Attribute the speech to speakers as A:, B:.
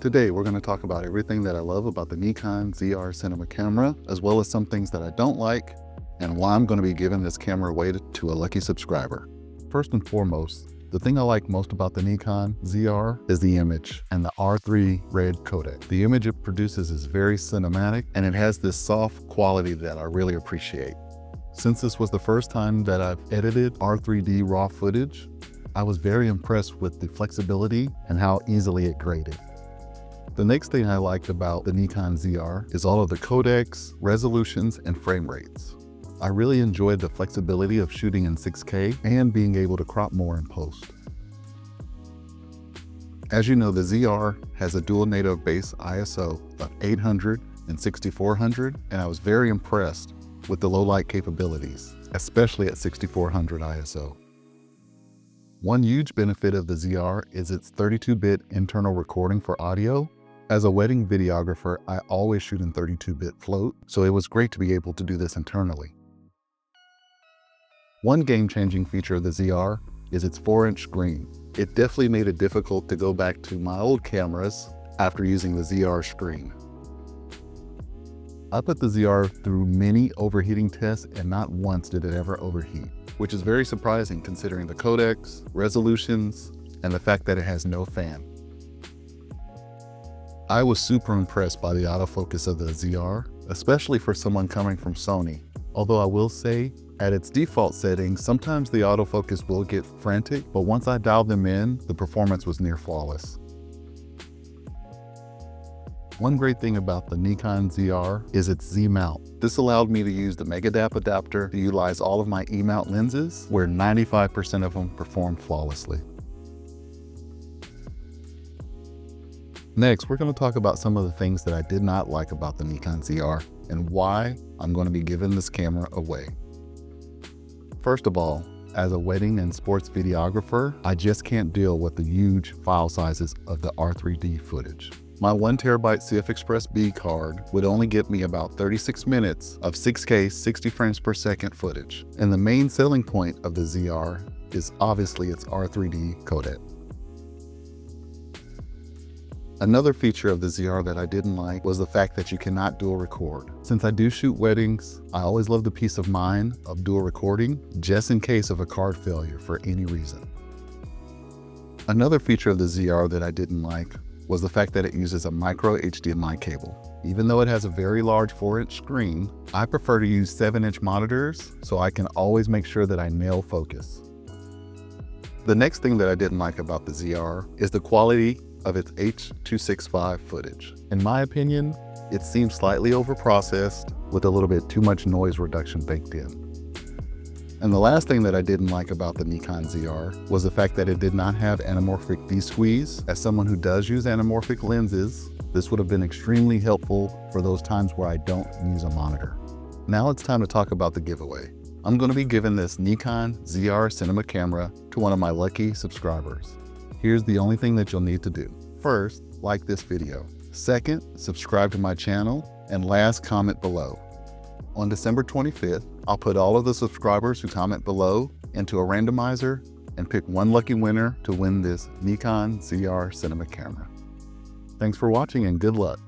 A: Today, we're going to talk about everything that I love about the Nikon ZR cinema camera, as well as some things that I don't like, and why I'm going to be giving this camera away to a lucky subscriber. First and foremost, the thing I like most about the Nikon ZR is the image and the R3 red codec. The image it produces is very cinematic, and it has this soft quality that I really appreciate. Since this was the first time that I've edited R3D raw footage, I was very impressed with the flexibility and how easily it graded. The next thing I liked about the Nikon ZR is all of the codecs, resolutions, and frame rates. I really enjoyed the flexibility of shooting in 6K and being able to crop more in post. As you know, the ZR has a dual native base ISO of 800 and 6400, and I was very impressed with the low light capabilities, especially at 6400 ISO. One huge benefit of the ZR is its 32-bit internal recording for audio. As a wedding videographer, I always shoot in 32-bit float, so it was great to be able to do this internally. One game-changing feature of the ZR is its 4-inch screen. It definitely made it difficult to go back to my old cameras after using the ZR screen. I put the ZR through many overheating tests and not once did it ever overheat, which is very surprising considering the codecs, resolutions, and the fact that it has no fan. I was super impressed by the autofocus of the ZR, especially for someone coming from Sony. Although I will say, at its default settings, sometimes the autofocus will get frantic, but once I dialed them in, the performance was near flawless. One great thing about the Nikon ZR is its Z-mount. This allowed me to use the Megadap adapter to utilize all of my E-mount lenses, where 95% of them perform flawlessly. Next, we're going to talk about some of the things that I did not like about the Nikon ZR and why I'm going to be giving this camera away. First of all, as a wedding and sports videographer, I just can't deal with the huge file sizes of the R3D footage. My 1TB CF Express B card would only get me about 36 minutes of 6K 60 frames per second footage. And the main selling point of the ZR is obviously its R3D codec. Another feature of the ZR that I didn't like was the fact that you cannot dual record. Since I do shoot weddings, I always love the peace of mind of dual recording, just in case of a card failure for any reason. Another feature of the ZR that I didn't like was the fact that it uses a micro HDMI cable. Even though it has a very large 4-inch screen, I prefer to use 7-inch monitors so I can always make sure that I nail focus. The next thing that I didn't like about the ZR is the quality of its H.265 footage. In my opinion, it seems slightly overprocessed with a little bit too much noise reduction baked in. And the last thing that I didn't like about the Nikon ZR was the fact that it did not have anamorphic de-squeeze. As someone who does use anamorphic lenses, this would have been extremely helpful for those times where I don't use a monitor. Now it's time to talk about the giveaway. I'm going to be giving this Nikon ZR cinema camera to one of my lucky subscribers. Here's the only thing that you'll need to do. First, like this video. Second, subscribe to my channel. And last, comment below. On December 25th, I'll put all of the subscribers who comment below into a randomizer and pick one lucky winner to win this Nikon ZR cinema camera. Thanks for watching and good luck.